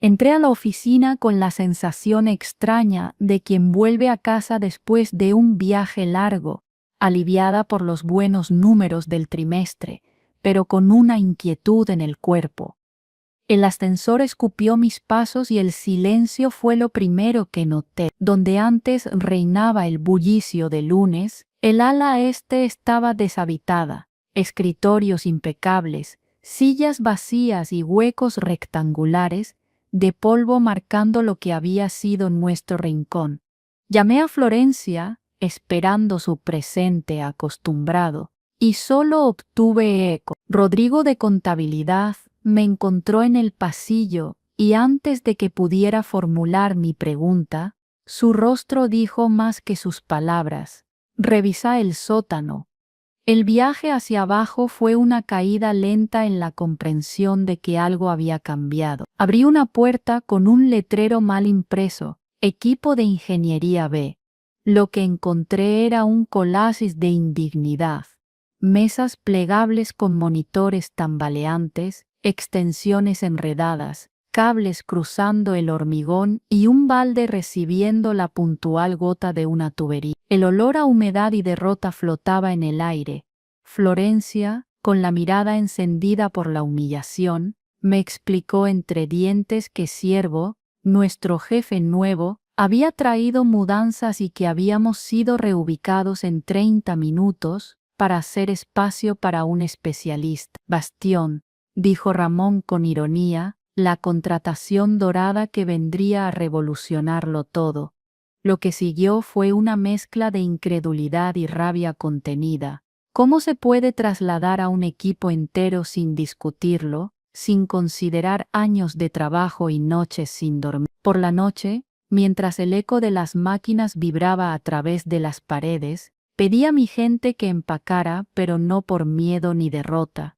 Entré a la oficina con la sensación extraña de quien vuelve a casa después de un viaje largo, aliviada por los buenos números del trimestre, pero con una inquietud en el cuerpo. El ascensor escupió mis pasos y el silencio fue lo primero que noté. Donde antes reinaba el bullicio de lunes, el ala este estaba deshabitada, escritorios impecables, sillas vacías y huecos rectangulares de polvo marcando lo que había sido nuestro rincón. Llamé a Florencia, esperando su presente acostumbrado, y solo obtuve eco. Rodrigo de Contabilidad me encontró en el pasillo y antes de que pudiera formular mi pregunta, su rostro dijo más que sus palabras: «Revisa el sótano». El viaje hacia abajo fue una caída lenta en la comprensión de que algo había cambiado. Abrí una puerta con un letrero mal impreso: «Equipo de Ingeniería B». Lo que encontré era un colossus de indignidad. Mesas plegables con monitores tambaleantes, extensiones enredadas, cables cruzando el hormigón y un balde recibiendo la puntual gota de una tubería. El olor a humedad y derrota flotaba en el aire. Florencia, con la mirada encendida por la humillación, me explicó entre dientes que Ciervo, nuestro jefe nuevo, había traído mudanzas y que habíamos sido reubicados en 30 minutos para hacer espacio para un especialista. «Bastión», dijo Ramón con ironía, «la contratación dorada que vendría a revolucionarlo todo». Lo que siguió fue una mezcla de incredulidad y rabia contenida. ¿Cómo se puede trasladar a un equipo entero sin discutirlo, sin considerar años de trabajo y noches sin dormir? Por la noche, mientras el eco de las máquinas vibraba a través de las paredes, pedí a mi gente que empacara, pero no por miedo ni derrota.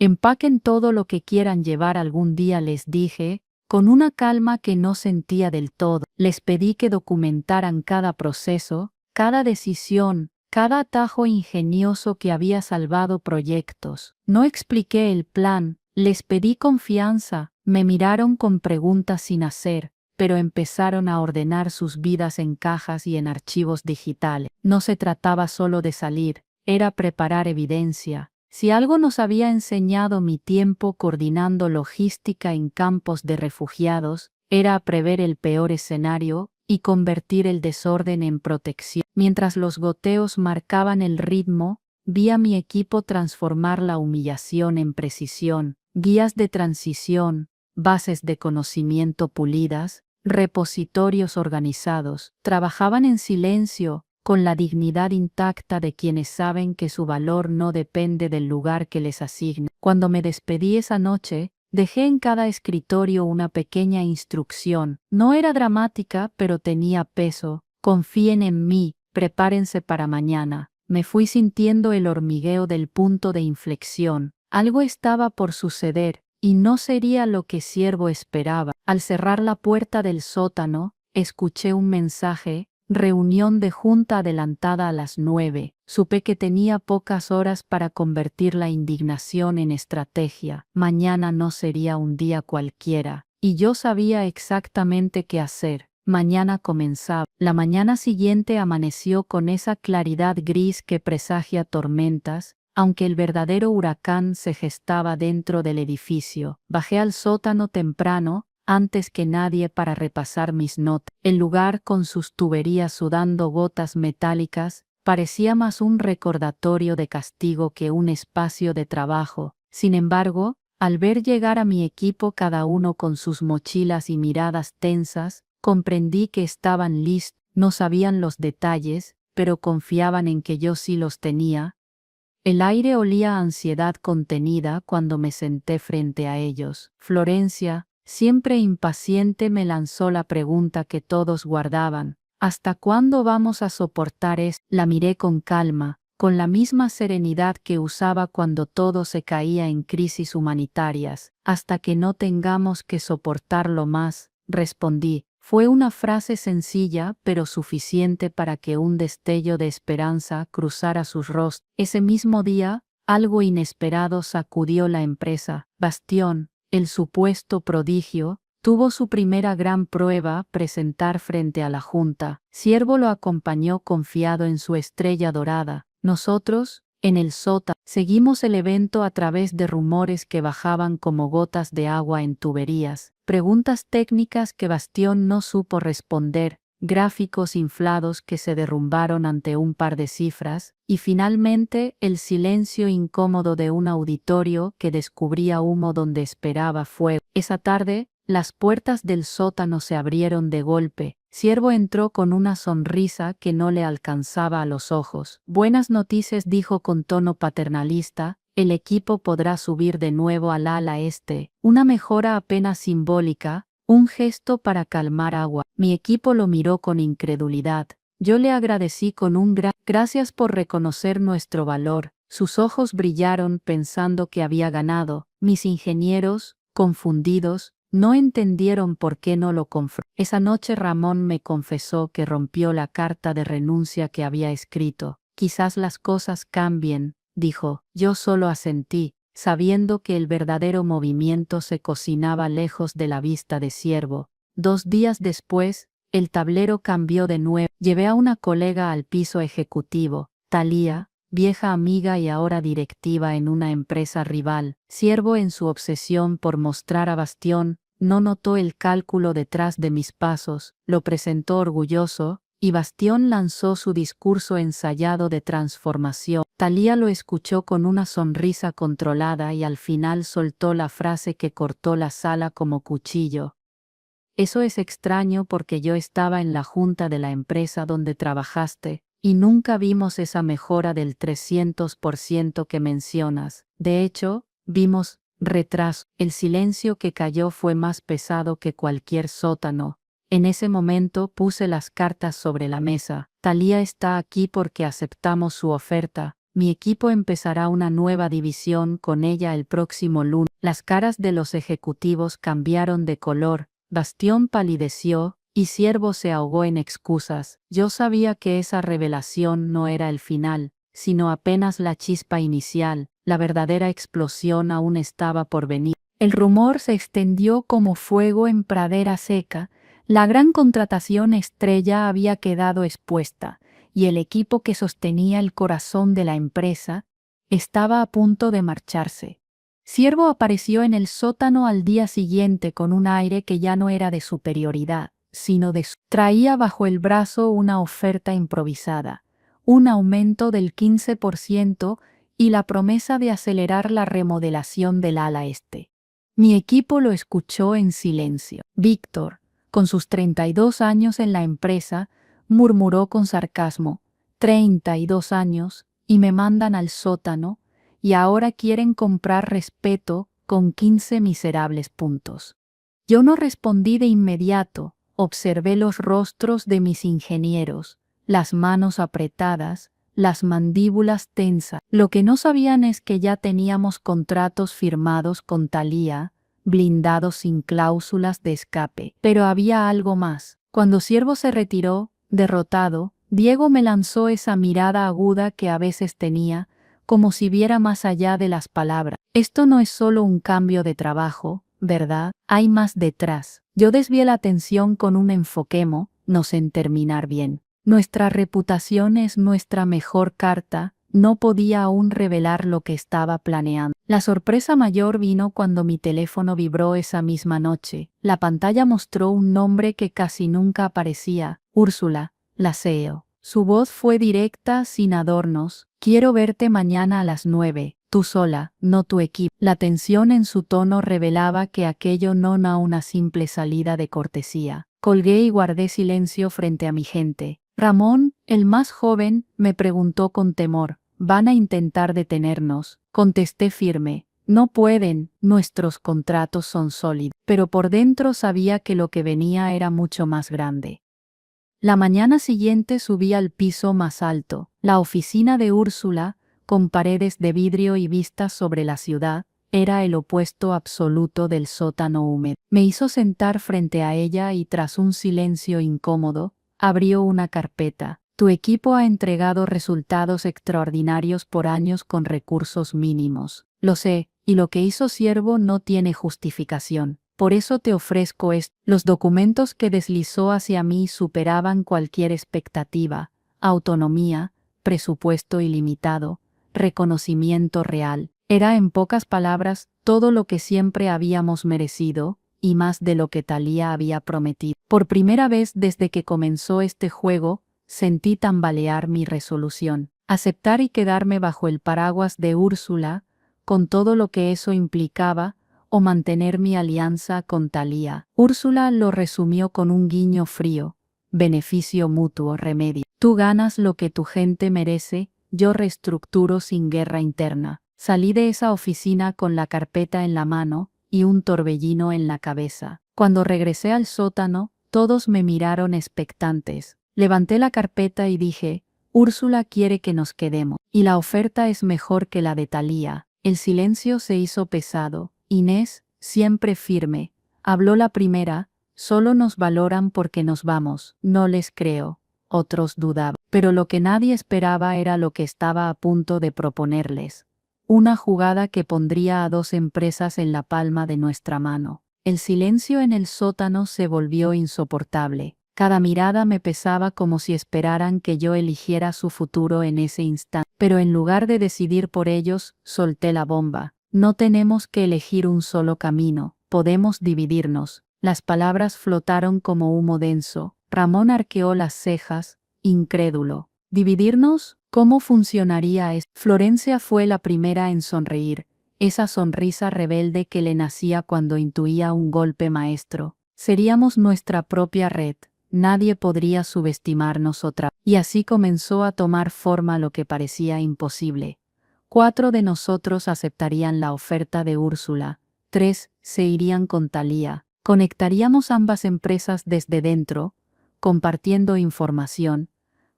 «Empaquen todo lo que quieran llevar algún día», les dije, con una calma que no sentía del todo. Les pedí que documentaran cada proceso, cada decisión, cada atajo ingenioso que había salvado proyectos. No expliqué el plan, les pedí confianza, me miraron con preguntas sin hacer, pero empezaron a ordenar sus vidas en cajas y en archivos digitales. No se trataba solo de salir, era preparar evidencia. Si algo nos había enseñado mi tiempo coordinando logística en campos de refugiados, era prever el peor escenario y convertir el desorden en protección. Mientras los goteos marcaban el ritmo, vi a mi equipo transformar la humillación en precisión, guías de transición, bases de conocimiento pulidas, repositorios organizados. Trabajaban en silencio, con la dignidad intacta de quienes saben que su valor no depende del lugar que les asigna. Cuando me despedí esa noche, dejé en cada escritorio una pequeña instrucción. No era dramática, pero tenía peso. «Confíen en mí, prepárense para mañana». Me fui sintiendo el hormigueo del punto de inflexión. Algo estaba por suceder, y no sería lo que Ciervo esperaba. Al cerrar la puerta del sótano, escuché un mensaje: «Reunión de junta adelantada a las 9». Supe que tenía pocas horas para convertir la indignación en estrategia. Mañana no sería un día cualquiera, y yo sabía exactamente qué hacer. Mañana comenzaba. La mañana siguiente amaneció con esa claridad gris que presagia tormentas, aunque el verdadero huracán se gestaba dentro del edificio. Bajé al sótano temprano, antes que nadie, para repasar mis notas. El lugar, con sus tuberías sudando gotas metálicas, parecía más un recordatorio de castigo que un espacio de trabajo. Sin embargo, al ver llegar a mi equipo cada uno con sus mochilas y miradas tensas, comprendí que estaban listos. No sabían los detalles, pero confiaban en que yo sí los tenía. El aire olía a ansiedad contenida cuando me senté frente a ellos. Florencia, siempre impaciente, me lanzó la pregunta que todos guardaban: «¿Hasta cuándo vamos a soportar esto?». La miré con calma, con la misma serenidad que usaba cuando todo se caía en crisis humanitarias. «Hasta que no tengamos que soportarlo más», respondí. Fue una frase sencilla, pero suficiente para que un destello de esperanza cruzara sus rostros. Ese mismo día, algo inesperado sacudió la empresa. Bastión, el supuesto prodigio, Tuvo su primera gran prueba, presentar frente a la Junta. Ciervo lo acompañó confiado en su estrella dorada. Nosotros, en el sótano, seguimos el evento a través de rumores que bajaban como gotas de agua en tuberías, preguntas técnicas que Bastión no supo responder, gráficos inflados que se derrumbaron ante un par de cifras, y finalmente el silencio incómodo de un auditorio que descubría humo donde esperaba fuego. Esa tarde, las puertas del sótano se abrieron de golpe. Ciervo entró con una sonrisa que no le alcanzaba a los ojos. Buenas noticias, dijo con tono paternalista. El equipo podrá subir de nuevo al ala este. Una mejora apenas simbólica, un gesto para calmar agua. Mi equipo lo miró con incredulidad. Yo le agradecí con un gracias por reconocer nuestro valor. Sus ojos brillaron pensando que había ganado. Mis ingenieros, confundidos, no entendieron por qué no lo confrontó. Esa noche Ramón me confesó que rompió la carta de renuncia que había escrito. Quizás las cosas cambien, dijo. Yo solo asentí, sabiendo que el verdadero movimiento se cocinaba lejos de la vista de Ciervo. 2 días después, el tablero cambió de nuevo. Llevé a una colega al piso ejecutivo, Thalía, vieja amiga y ahora directiva en una empresa rival. Ciervo, en su obsesión por mostrar a Bastión, no notó el cálculo detrás de mis pasos, lo presentó orgulloso, y Bastión lanzó su discurso ensayado de transformación. Thalía lo escuchó con una sonrisa controlada y al final soltó la frase que cortó la sala como cuchillo. Eso es extraño porque yo estaba en la junta de la empresa donde trabajaste, y nunca vimos esa mejora del 300% que mencionas. De hecho, vimos retraso. El silencio que cayó fue más pesado que cualquier sótano. En ese momento puse las cartas sobre la mesa. Thalía está aquí porque aceptamos su oferta. Mi equipo empezará una nueva división con ella el próximo lunes. Las caras de los ejecutivos cambiaron de color. Bastión palideció, y Ciervo se ahogó en excusas. Yo sabía que esa revelación no era el final, sino apenas la chispa inicial. La verdadera explosión aún estaba por venir. El rumor se extendió como fuego en pradera seca. La gran contratación estrella había quedado expuesta, y el equipo que sostenía el corazón de la empresa estaba a punto de marcharse. Ciervo apareció en el sótano al día siguiente con un aire que ya no era de superioridad, sino traía bajo el brazo una oferta improvisada, un aumento del 15% y la promesa de acelerar la remodelación del ala este. Mi equipo lo escuchó en silencio. Víctor, con sus 32 años en la empresa, murmuró con sarcasmo: 32 años, y me mandan al sótano, y ahora quieren comprar respeto con 15 miserables puntos. Yo no respondí de inmediato, observé los rostros de mis ingenieros, las manos apretadas, las mandíbulas tensas. Lo que no sabían es que ya teníamos contratos firmados con Thalía, blindados sin cláusulas de escape. Pero había algo más. Cuando Ciervo se retiró, derrotado, Diego me lanzó esa mirada aguda que a veces tenía, como si viera más allá de las palabras. Esto no es solo un cambio de trabajo, ¿verdad? Hay más detrás. Yo desvié la atención con un enfoquemo, no sé en terminar bien. Nuestra reputación es nuestra mejor carta. No podía aún revelar lo que estaba planeando. La sorpresa mayor vino cuando mi teléfono vibró esa misma noche. La pantalla mostró un nombre que casi nunca aparecía: Úrsula, la CEO. Su voz fue directa, sin adornos. Quiero verte mañana a las 9, tú sola, no tu equipo. La tensión en su tono revelaba que aquello no era una simple salida de cortesía. Colgué y guardé silencio frente a mi gente. Ramón, el más joven, me preguntó con temor: ¿van a intentar detenernos? Contesté firme: no pueden, nuestros contratos son sólidos. Pero por dentro sabía que lo que venía era mucho más grande. La mañana siguiente subí al piso más alto. La oficina de Úrsula, con paredes de vidrio y vistas sobre la ciudad, era el opuesto absoluto del sótano húmedo. Me hizo sentar frente a ella y tras un silencio incómodo, abrió una carpeta. Tu equipo ha entregado resultados extraordinarios por años con recursos mínimos. Lo sé, y lo que hizo Ciervo no tiene justificación. Por eso te ofrezco esto. Los documentos que deslizó hacia mí superaban cualquier expectativa: autonomía, presupuesto ilimitado, reconocimiento real. Era, en pocas palabras, todo lo que siempre habíamos merecido, y más de lo que Thalía había prometido. Por primera vez desde que comenzó este juego, sentí tambalear mi resolución. Aceptar y quedarme bajo el paraguas de Úrsula, con todo lo que eso implicaba, o mantener mi alianza con Thalía. Úrsula lo resumió con un guiño frío: beneficio mutuo, remedio. Tú ganas lo que tu gente merece, yo reestructuro sin guerra interna. Salí de esa oficina con la carpeta en la mano y un torbellino en la cabeza. Cuando regresé al sótano, todos me miraron expectantes. Levanté la carpeta y dije: Úrsula quiere que nos quedemos, y la oferta es mejor que la de Thalía. El silencio se hizo pesado. Inés, siempre firme, habló la primera: solo nos valoran porque nos vamos. No les creo. Otros dudaban. Pero lo que nadie esperaba era lo que estaba a punto de proponerles. Una jugada que pondría a 2 empresas en la palma de nuestra mano. El silencio en el sótano se volvió insoportable. Cada mirada me pesaba como si esperaran que yo eligiera su futuro en ese instante. Pero en lugar de decidir por ellos, solté la bomba. No tenemos que elegir un solo camino, podemos dividirnos. Las palabras flotaron como humo denso. Ramón arqueó las cejas, incrédulo. ¿Dividirnos? ¿Cómo funcionaría esto? Florencia fue la primera en sonreír, esa sonrisa rebelde que le nacía cuando intuía un golpe maestro. Seríamos nuestra propia red, nadie podría subestimarnos otra. Y así comenzó a tomar forma lo que parecía imposible. 4 de nosotros aceptarían la oferta de Úrsula, 3 se irían con Thalía. Conectaríamos ambas empresas desde dentro, compartiendo información,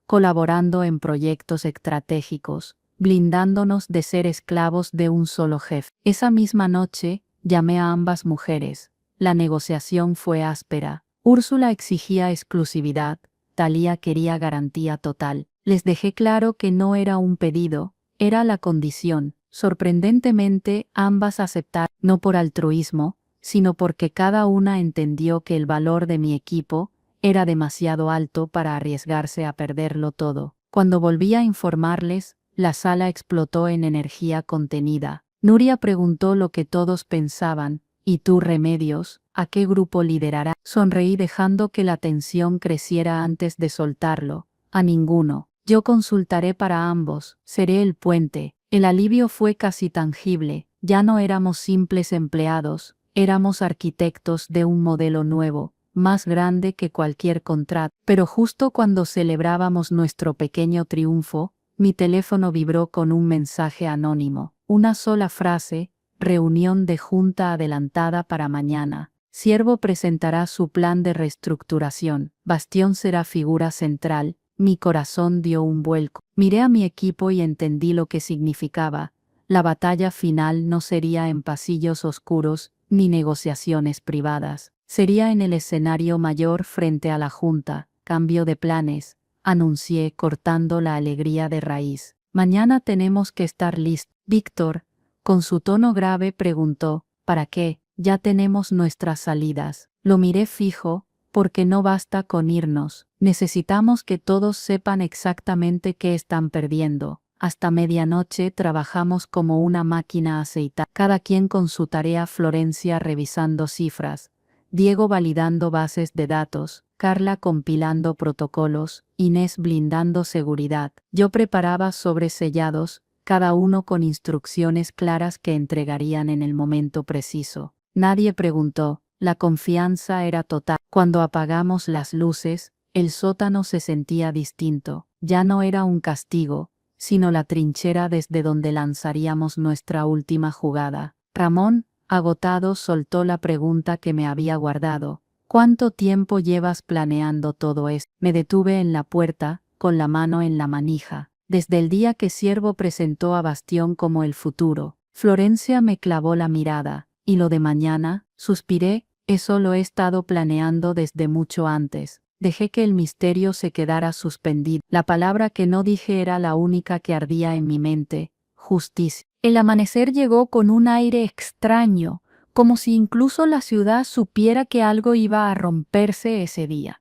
colaborando en proyectos estratégicos, blindándonos de ser esclavos de un solo jefe. Esa misma noche, llamé a ambas mujeres. La negociación fue áspera. Úrsula exigía exclusividad, Thalía quería garantía total. Les dejé claro que no era un pedido, era la condición. Sorprendentemente, ambas aceptaron, no por altruismo, sino porque cada una entendió que el valor de mi equipo era demasiado alto para arriesgarse a perderlo todo. Cuando volví a informarles, la sala explotó en energía contenida. Nuria preguntó lo que todos pensaban: ¿y tú, Remedios, a qué grupo liderará? Sonreí dejando que la tensión creciera antes de soltarlo. A ninguno. Yo consultaré para ambos, seré el puente. El alivio fue casi tangible. Ya no éramos simples empleados, éramos arquitectos de un modelo nuevo, más grande que cualquier contrato. Pero justo cuando celebrábamos nuestro pequeño triunfo, mi teléfono vibró con un mensaje anónimo. Una sola frase: reunión de junta adelantada para mañana. Ciervo presentará su plan de reestructuración. Bastión será figura central. Mi corazón dio un vuelco. Miré a mi equipo y entendí lo que significaba. La batalla final no sería en pasillos oscuros ni negociaciones privadas. Sería en el escenario mayor frente a la junta. Cambio de planes, anuncié cortando la alegría de raíz. Mañana tenemos que estar listos. Víctor, con su tono grave, preguntó: ¿para qué? Ya tenemos nuestras salidas. Lo miré fijo: porque no basta con irnos. Necesitamos que todos sepan exactamente qué están perdiendo. Hasta medianoche trabajamos como una máquina aceitada. Cada quien con su tarea: Florencia revisando cifras, Diego validando bases de datos, Carla compilando protocolos, Inés blindando seguridad. Yo preparaba sobresellados, cada uno con instrucciones claras que entregarían en el momento preciso. Nadie preguntó. La confianza era total. Cuando apagamos las luces, el sótano se sentía distinto. Ya no era un castigo, sino la trinchera desde donde lanzaríamos nuestra última jugada. Ramón, agotado, soltó la pregunta que me había guardado: ¿cuánto tiempo llevas planeando todo esto? Me detuve en la puerta, con la mano en la manija. Desde el día que Ciervo presentó a Bastión como el futuro. Florencia me clavó la mirada. ¿Y lo de mañana? Suspiré. Eso lo he estado planeando desde mucho antes. Dejé que el misterio se quedara suspendido. La palabra que no dije era la única que ardía en mi mente: justicia. El amanecer llegó con un aire extraño, como si incluso la ciudad supiera que algo iba a romperse ese día.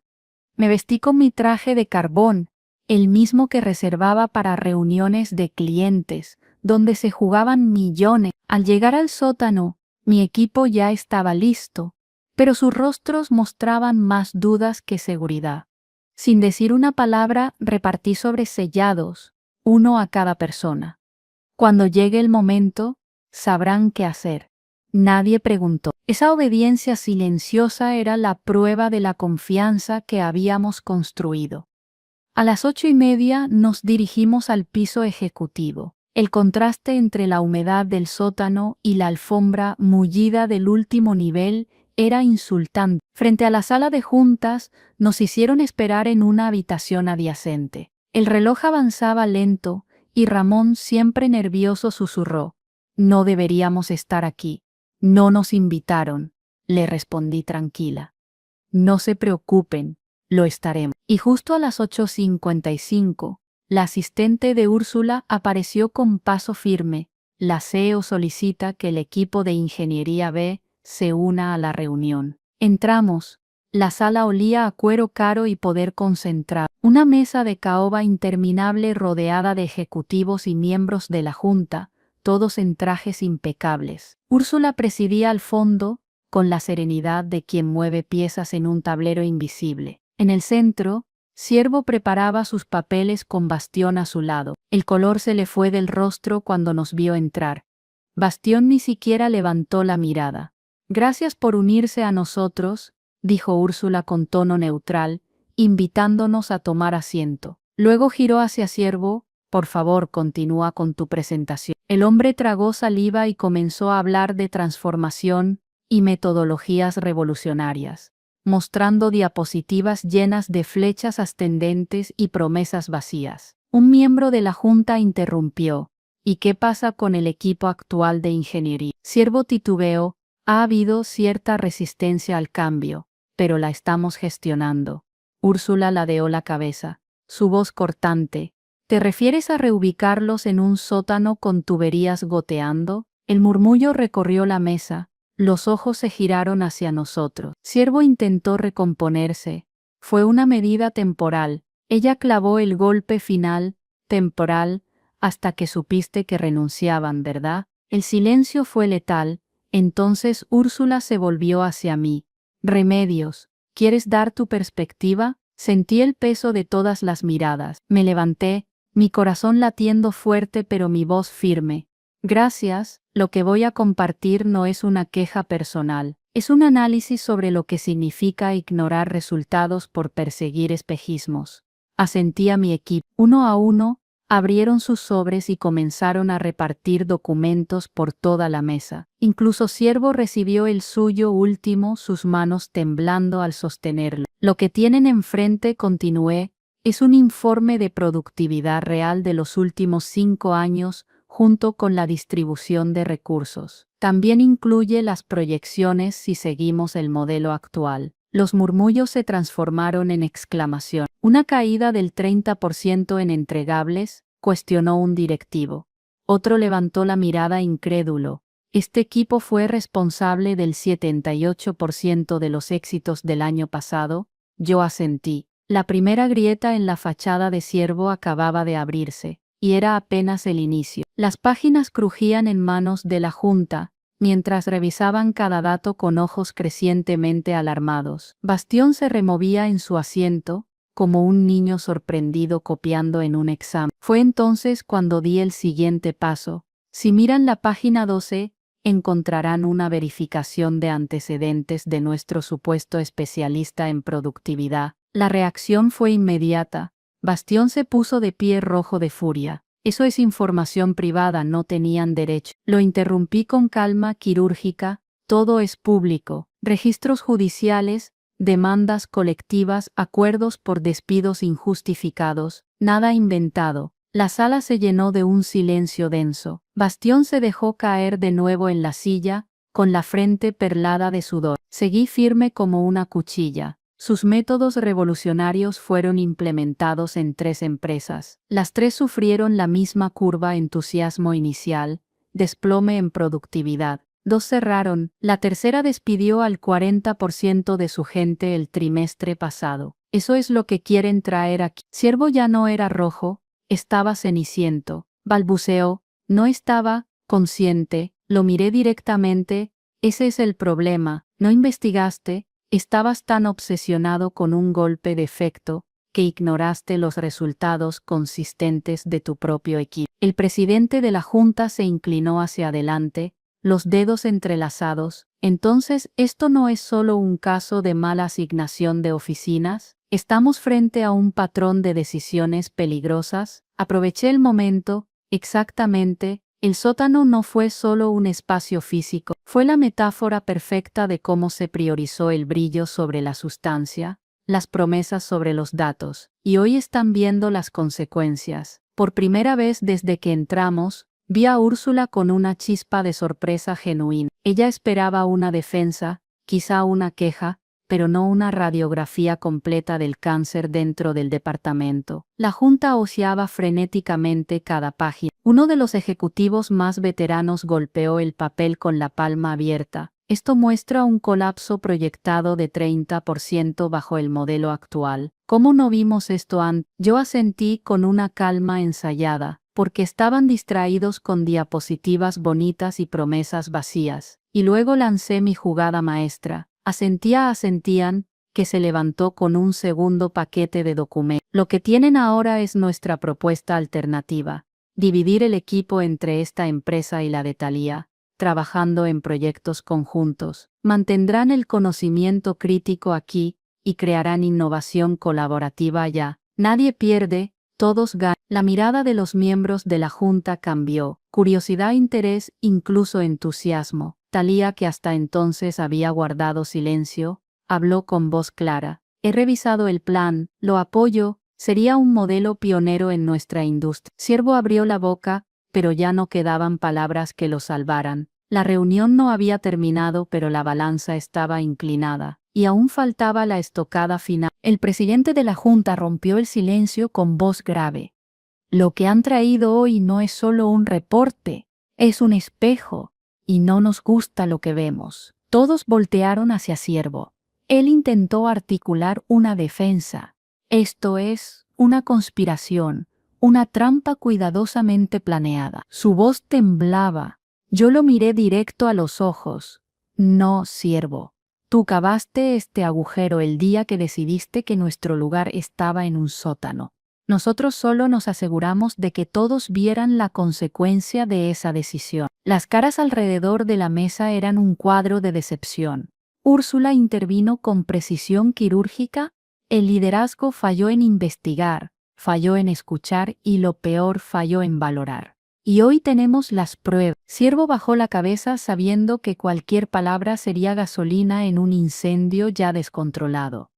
Me vestí con mi traje de carbón, el mismo que reservaba para reuniones de clientes, donde se jugaban millones. Al llegar al sótano, mi equipo ya estaba listo, pero sus rostros mostraban más dudas que seguridad. Sin decir una palabra, repartí sobres sellados, uno a cada persona. Cuando llegue el momento, sabrán qué hacer. Nadie preguntó. Esa obediencia silenciosa era la prueba de la confianza que habíamos construido. A las 8:30 nos dirigimos al piso ejecutivo. El contraste entre la humedad del sótano y la alfombra mullida del último nivel era insultante. Frente a la sala de juntas, nos hicieron esperar en una habitación adyacente. El reloj avanzaba lento y Ramón, siempre nervioso, susurró: «No deberíamos estar aquí. No nos invitaron», le respondí tranquila. «No se preocupen, lo estaremos». Y justo a las 8:55, la asistente de Úrsula apareció con paso firme. «La CEO solicita que el equipo de Ingeniería B se una a la reunión». Entramos. La sala olía a cuero caro y poder concentrado. Una mesa de caoba interminable rodeada de ejecutivos y miembros de la Junta, todos en trajes impecables. Úrsula presidía al fondo, con la serenidad de quien mueve piezas en un tablero invisible. En el centro, Ciervo preparaba sus papeles con Bastión a su lado. El color se le fue del rostro cuando nos vio entrar. Bastión ni siquiera levantó la mirada. «Gracias por unirse a nosotros», dijo Úrsula con tono neutral, invitándonos a tomar asiento. Luego giró hacia Ciervo. «Por favor, continúa con tu presentación». El hombre tragó saliva y comenzó a hablar de transformación y metodologías revolucionarias, mostrando diapositivas llenas de flechas ascendentes y promesas vacías. Un miembro de la Junta interrumpió: «¿Y qué pasa con el equipo actual de ingeniería?». Ciervo titubeó: «Ha habido cierta resistencia al cambio, pero la estamos gestionando». Úrsula ladeó la cabeza, su voz cortante: «¿Te refieres a reubicarlos en un sótano con tuberías goteando?». El murmullo recorrió la mesa. Los ojos se giraron hacia nosotros. Ciervo intentó recomponerse. «Fue una medida temporal». Ella clavó el golpe final: «Temporal, hasta que supiste que renunciaban, ¿verdad?». El silencio fue letal. Entonces Úrsula se volvió hacia mí. «Remedios, ¿quieres dar tu perspectiva?». Sentí el peso de todas las miradas. Me levanté, mi corazón latiendo fuerte pero mi voz firme. «Gracias, lo que voy a compartir no es una queja personal. Es un análisis sobre lo que significa ignorar resultados por perseguir espejismos». Asentí a mi equipo. Uno a uno, abrieron sus sobres y comenzaron a repartir documentos por toda la mesa. Incluso Ciervo recibió el suyo último, sus manos temblando al sostenerlo. «Lo que tienen enfrente», continué, «es un informe de productividad real de los últimos 5 años, junto con la distribución de recursos. También incluye las proyecciones si seguimos el modelo actual». Los murmullos se transformaron en exclamación. «¿Una caída del 30% en entregables?», cuestionó un directivo. Otro levantó la mirada incrédulo. «Este equipo fue responsable del 78% de los éxitos del año pasado». Yo asentí. La primera grieta en la fachada de Ciervo acababa de abrirse, y era apenas el inicio. Las páginas crujían en manos de la Junta, mientras revisaban cada dato con ojos crecientemente alarmados. Bastión se removía en su asiento, como un niño sorprendido copiando en un examen. Fue entonces cuando di el siguiente paso. Si miran la página 12, encontrarán una verificación de antecedentes de nuestro supuesto especialista en productividad. La reacción fue inmediata. Bastión se puso de pie rojo de furia. «Eso es información privada, no tenían derecho». Lo interrumpí con calma quirúrgica. «Todo es público. Registros judiciales, demandas colectivas, acuerdos por despidos injustificados, nada inventado». La sala se llenó de un silencio denso. Bastión se dejó caer de nuevo en la silla, con la frente perlada de sudor. Seguí firme como una cuchilla. Sus métodos revolucionarios fueron implementados en 3 empresas. Las 3 sufrieron la misma curva: entusiasmo inicial, desplome en productividad. 2 cerraron, la tercera despidió al 40% de su gente el trimestre pasado. Eso es lo que quieren traer aquí. Siervo ya no era rojo, estaba ceniciento. Balbuceó, no estaba consciente, lo miré directamente. Ese es el problema, no investigaste, estabas tan obsesionado con un golpe de efecto que ignoraste los resultados consistentes de tu propio equipo. El presidente de la Junta se inclinó hacia adelante, los dedos entrelazados. Entonces, ¿esto no es solo un caso de mala asignación de oficinas? ¿Estamos frente a un patrón de decisiones peligrosas? Aproveché el momento, exactamente. El sótano no fue solo un espacio físico, fue la metáfora perfecta de cómo se priorizó el brillo sobre la sustancia, las promesas sobre los datos, y hoy están viendo las consecuencias. Por primera vez desde que entramos, vi a Úrsula con una chispa de sorpresa genuina. Ella esperaba una defensa, quizá una queja, pero no una radiografía completa del cáncer dentro del departamento. La Junta hojeaba frenéticamente cada página. Uno de los ejecutivos más veteranos golpeó el papel con la palma abierta. Esto muestra un colapso proyectado de 30% bajo el modelo actual. ¿Cómo no vimos esto antes? Yo asentí con una calma ensayada, porque estaban distraídos con diapositivas bonitas y promesas vacías. Y luego lancé mi jugada maestra. Asentían, que se levantó con un segundo paquete de documentos. Lo que tienen ahora es nuestra propuesta alternativa. Dividir el equipo entre esta empresa y la de Thalía, trabajando en proyectos conjuntos. Mantendrán el conocimiento crítico aquí y crearán innovación colaborativa allá. Nadie pierde, todos ganan. La mirada de los miembros de la Junta cambió. Curiosidad, interés, incluso entusiasmo. Thalía, que hasta entonces había guardado silencio, habló con voz clara. He revisado el plan, lo apoyo, sería un modelo pionero en nuestra industria. Siervo abrió la boca, pero ya no quedaban palabras que lo salvaran. La reunión no había terminado, pero la balanza estaba inclinada, y aún faltaba la estocada final. El presidente de la Junta rompió el silencio con voz grave. Lo que han traído hoy no es solo un reporte, es un espejo. Y no nos gusta lo que vemos. Todos voltearon hacia Siervo. Él intentó articular una defensa. Esto es una conspiración, una trampa cuidadosamente planeada. Su voz temblaba. Yo lo miré directo a los ojos. No, Siervo. Tú cavaste este agujero el día que decidiste que nuestro lugar estaba en un sótano. Nosotros solo nos aseguramos de que todos vieran la consecuencia de esa decisión. Las caras alrededor de la mesa eran un cuadro de decepción. Úrsula intervino con precisión quirúrgica. El liderazgo falló en investigar, falló en escuchar y lo peor, falló en valorar. Y hoy tenemos las pruebas. Siervo bajó la cabeza sabiendo que cualquier palabra sería gasolina en un incendio ya descontrolado.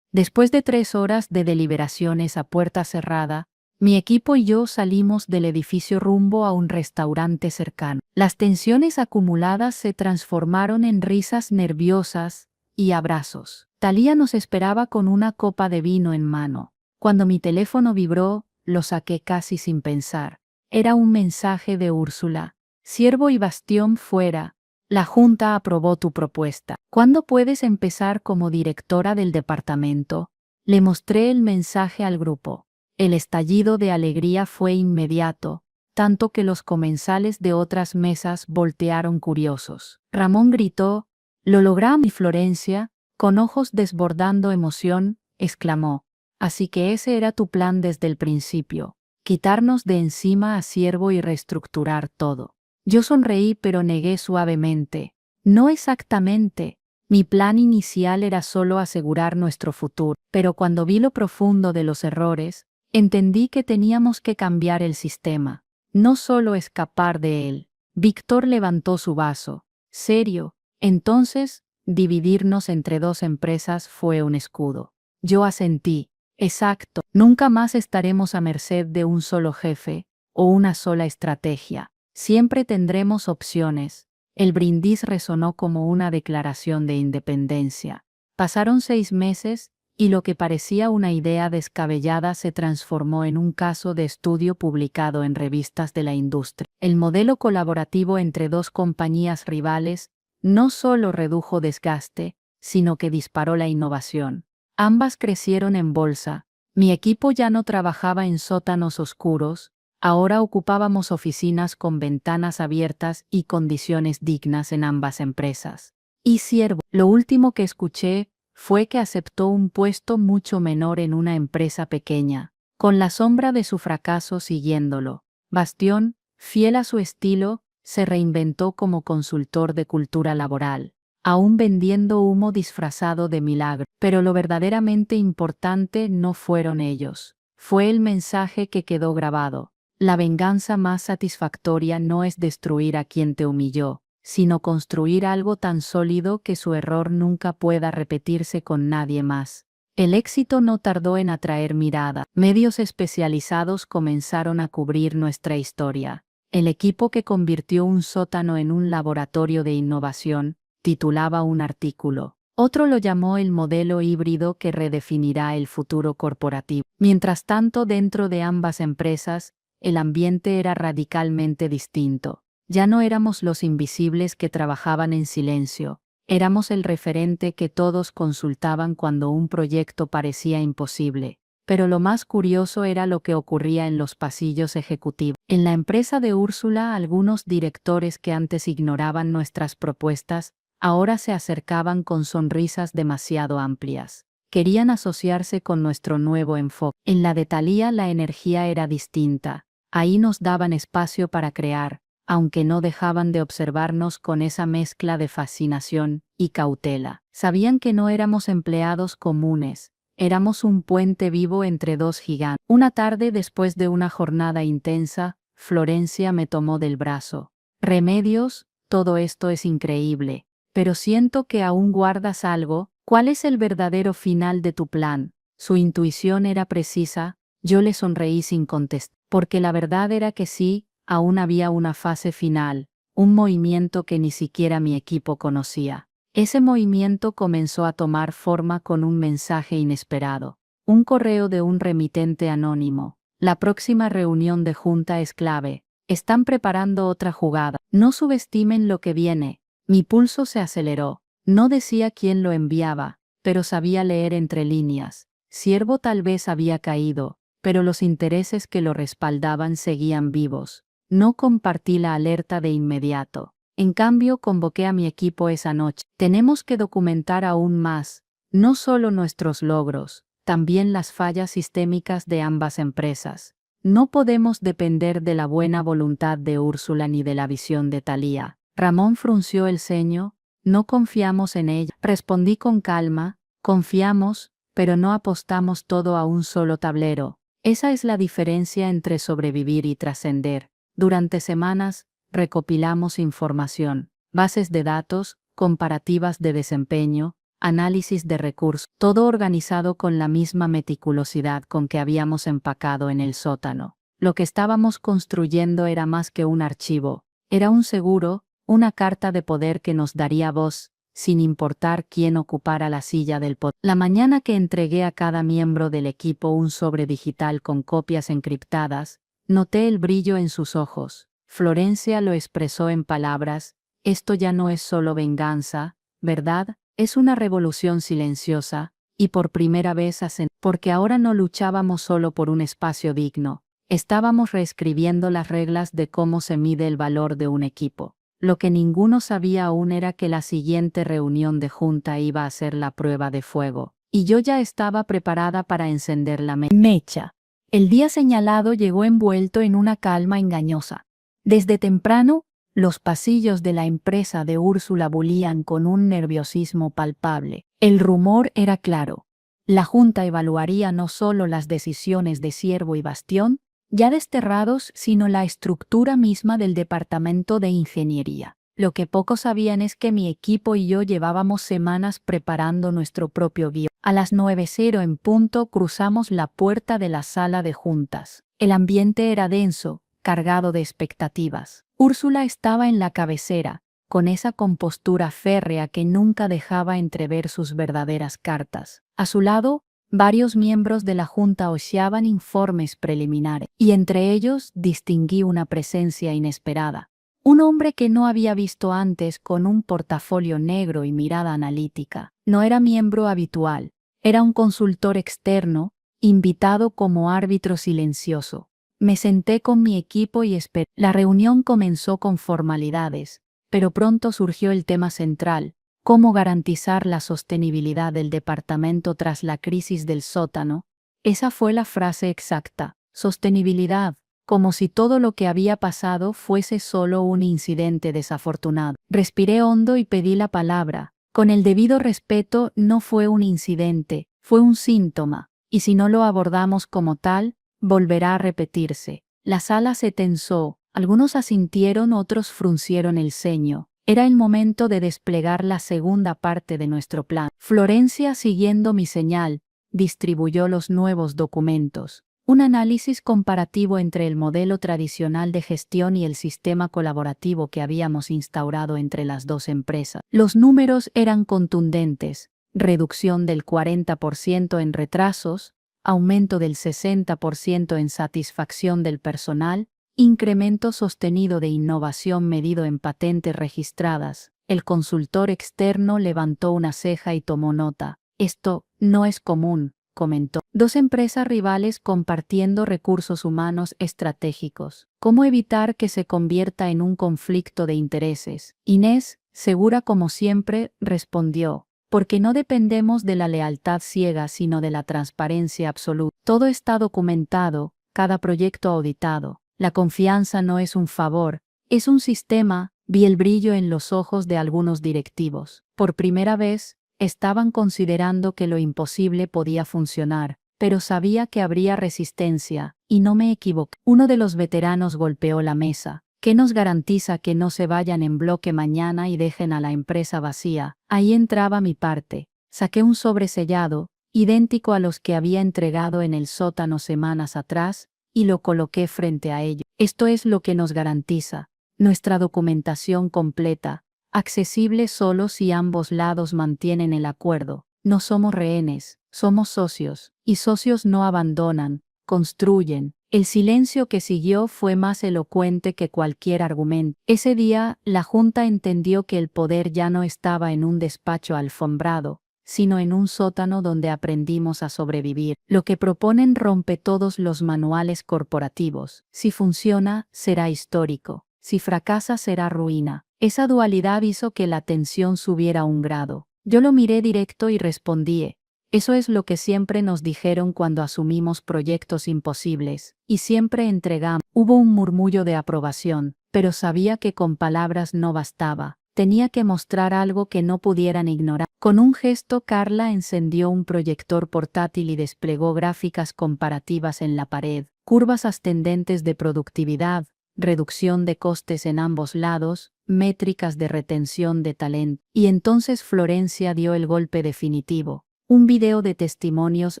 Después de 3 horas de deliberaciones a puerta cerrada, mi equipo y yo salimos del edificio rumbo a un restaurante cercano. Las tensiones acumuladas se transformaron en risas nerviosas y abrazos. Thalía nos esperaba con una copa de vino en mano. Cuando mi teléfono vibró, lo saqué casi sin pensar. Era un mensaje de Úrsula. Siervo y bastión fuera. La Junta aprobó tu propuesta. ¿Cuándo puedes empezar como directora del departamento? Le mostré el mensaje al grupo. El estallido de alegría fue inmediato, tanto que los comensales de otras mesas voltearon curiosos. Ramón gritó, «¡Lo logramos!» y Florencia, con ojos desbordando emoción, exclamó, «Así que ese era tu plan desde el principio, quitarnos de encima a Siervo y reestructurar todo». Yo sonreí pero negué suavemente. No exactamente. Mi plan inicial era solo asegurar nuestro futuro, pero cuando vi lo profundo de los errores, entendí que teníamos que cambiar el sistema, no solo escapar de él. Víctor levantó su vaso. Serio. Entonces, dividirnos entre 2 empresas fue un escudo. Yo asentí. Exacto. Nunca más estaremos a merced de un solo jefe o una sola estrategia. Siempre tendremos opciones. El brindis resonó como una declaración de independencia. Pasaron 6 meses y lo que parecía una idea descabellada se transformó en un caso de estudio publicado en revistas de la industria. El modelo colaborativo entre dos compañías rivales no solo redujo desgaste, sino que disparó la innovación. Ambas crecieron en bolsa. Mi equipo ya no trabajaba en sótanos oscuros, ahora ocupábamos oficinas con ventanas abiertas y condiciones dignas en ambas empresas. Y Ciervo, lo último que escuché fue que aceptó un puesto mucho menor en una empresa pequeña, con la sombra de su fracaso siguiéndolo. Bastión, fiel a su estilo, se reinventó como consultor de cultura laboral, aún vendiendo humo disfrazado de milagro. Pero lo verdaderamente importante no fueron ellos. Fue el mensaje que quedó grabado. La venganza más satisfactoria no es destruir a quien te humilló, sino construir algo tan sólido que su error nunca pueda repetirse con nadie más. El éxito no tardó en atraer mirada. Medios especializados comenzaron a cubrir nuestra historia. El equipo que convirtió un sótano en un laboratorio de innovación titulaba un artículo. Otro lo llamó el modelo híbrido que redefinirá el futuro corporativo. Mientras tanto, dentro de ambas empresas, el ambiente era radicalmente distinto. Ya no éramos los invisibles que trabajaban en silencio, éramos el referente que todos consultaban cuando un proyecto parecía imposible. Pero lo más curioso era lo que ocurría en los pasillos ejecutivos. En la empresa de Úrsula, algunos directores que antes ignoraban nuestras propuestas, ahora se acercaban con sonrisas demasiado amplias. Querían asociarse con nuestro nuevo enfoque. En la de Thalía la energía era distinta. Ahí nos daban espacio para crear, aunque no dejaban de observarnos con esa mezcla de fascinación y cautela. Sabían que no éramos empleados comunes, éramos un puente vivo entre dos gigantes. Una tarde, después de una jornada intensa, Florencia me tomó del brazo. Remedios, todo esto es increíble, pero siento que aún guardas algo. ¿Cuál es el verdadero final de tu plan? Su intuición era precisa, yo le sonreí sin contestar, porque la verdad era que sí, aún había una fase final, un movimiento que ni siquiera mi equipo conocía. Ese movimiento comenzó a tomar forma con un mensaje inesperado, un correo de un remitente anónimo. La próxima reunión de junta es clave. Están preparando otra jugada. No subestimen lo que viene. Mi pulso se aceleró. No decía quién lo enviaba, pero sabía leer entre líneas. Ciervo tal vez había caído, pero los intereses que lo respaldaban seguían vivos. No compartí la alerta de inmediato. En cambio, convoqué a mi equipo esa noche. Tenemos que documentar aún más, no solo nuestros logros, también las fallas sistémicas de ambas empresas. No podemos depender de la buena voluntad de Úrsula ni de la visión de Thalía. Ramón frunció el ceño. No confiamos en ella. Respondí con calma, confiamos, pero no apostamos todo a un solo tablero. Esa es la diferencia entre sobrevivir y trascender. Durante semanas, recopilamos información, bases de datos, comparativas de desempeño, análisis de recursos, todo organizado con la misma meticulosidad con que habíamos empacado en el sótano. Lo que estábamos construyendo era más que un archivo, era un seguro, una carta de poder que nos daría voz, sin importar quién ocupara la silla del poder. La mañana que entregué a cada miembro del equipo un sobre digital con copias encriptadas, noté el brillo en sus ojos. Florencia lo expresó en palabras: esto ya no es solo venganza, ¿verdad? Es una revolución silenciosa, y por primera vez porque ahora no luchábamos solo por un espacio digno, estábamos reescribiendo las reglas de cómo se mide el valor de un equipo. Lo que ninguno sabía aún era que la siguiente reunión de junta iba a ser la prueba de fuego, y yo ya estaba preparada para encender la mecha. El día señalado llegó envuelto en una calma engañosa. Desde temprano, los pasillos de la empresa de Úrsula bullían con un nerviosismo palpable. El rumor era claro. La junta evaluaría no solo las decisiones de Ciervo y Bastión, ya desterrados, sino la estructura misma del departamento de ingeniería. Lo que pocos sabían es que mi equipo y yo llevábamos semanas preparando nuestro propio guión. A las 9:00 en punto cruzamos la puerta de la sala de juntas. El ambiente era denso, cargado de expectativas. Úrsula estaba en la cabecera, con esa compostura férrea que nunca dejaba entrever sus verdaderas cartas. A su lado, Varios miembros de la Junta hojeaban informes preliminares, y entre ellos distinguí una presencia inesperada. Un hombre que no había visto antes con un portafolio negro y mirada analítica. No era miembro habitual, era un consultor externo, invitado como árbitro silencioso. Me senté con mi equipo y esperé. La reunión comenzó con formalidades, pero pronto surgió el tema central: cómo garantizar la sostenibilidad del departamento tras la crisis del sótano. Esa fue la frase exacta: sostenibilidad, como si todo lo que había pasado fuese solo un incidente desafortunado. Respiré hondo y pedí la palabra. Con el debido respeto, no fue un incidente, fue un síntoma, y si no lo abordamos como tal, volverá a repetirse. La sala se tensó, algunos asintieron, otros fruncieron el ceño. Era el momento de desplegar la segunda parte de nuestro plan. Florencia, siguiendo mi señal, distribuyó los nuevos documentos. Un análisis comparativo entre el modelo tradicional de gestión y el sistema colaborativo que habíamos instaurado entre las dos empresas. Los números eran contundentes: reducción del 40% en retrasos, aumento del 60% en satisfacción del personal, incremento sostenido de innovación medido en patentes registradas. El consultor externo levantó una ceja y tomó nota. Esto no es común, comentó. Dos empresas rivales compartiendo recursos humanos estratégicos. ¿Cómo evitar que se convierta en un conflicto de intereses? Inés, segura como siempre, respondió: porque no dependemos de la lealtad ciega, sino de la transparencia absoluta. Todo está documentado, cada proyecto auditado. La confianza no es un favor, es un sistema. Vi el brillo en los ojos de algunos directivos. Por primera vez, estaban considerando que lo imposible podía funcionar, pero sabía que habría resistencia, y no me equivoqué. Uno de los veteranos golpeó la mesa. ¿Qué nos garantiza que no se vayan en bloque mañana y dejen a la empresa vacía? Ahí entraba mi parte. Saqué un sobre sellado, idéntico a los que había entregado en el sótano semanas atrás, y lo coloqué frente a ellos. Esto es lo que nos garantiza: nuestra documentación completa, accesible solo si ambos lados mantienen el acuerdo. No somos rehenes, somos socios, y socios no abandonan, construyen. El silencio que siguió fue más elocuente que cualquier argumento. Ese día, la Junta entendió que el poder ya no estaba en un despacho alfombrado, sino en un sótano donde aprendimos a sobrevivir. Lo que proponen rompe todos los manuales corporativos. Si funciona, será histórico. Si fracasa, será ruina. Esa dualidad hizo que la tensión subiera un grado. Yo lo miré directo y respondí: eso es lo que siempre nos dijeron cuando asumimos proyectos imposibles, y siempre entregamos. Hubo un murmullo de aprobación, pero sabía que con palabras no bastaba. Tenía que mostrar algo que no pudieran ignorar. Con un gesto, Carla encendió un proyector portátil y desplegó gráficas comparativas en la pared. Curvas ascendentes de productividad, reducción de costes en ambos lados, métricas de retención de talento. Y entonces Florencia dio el golpe definitivo. Un video de testimonios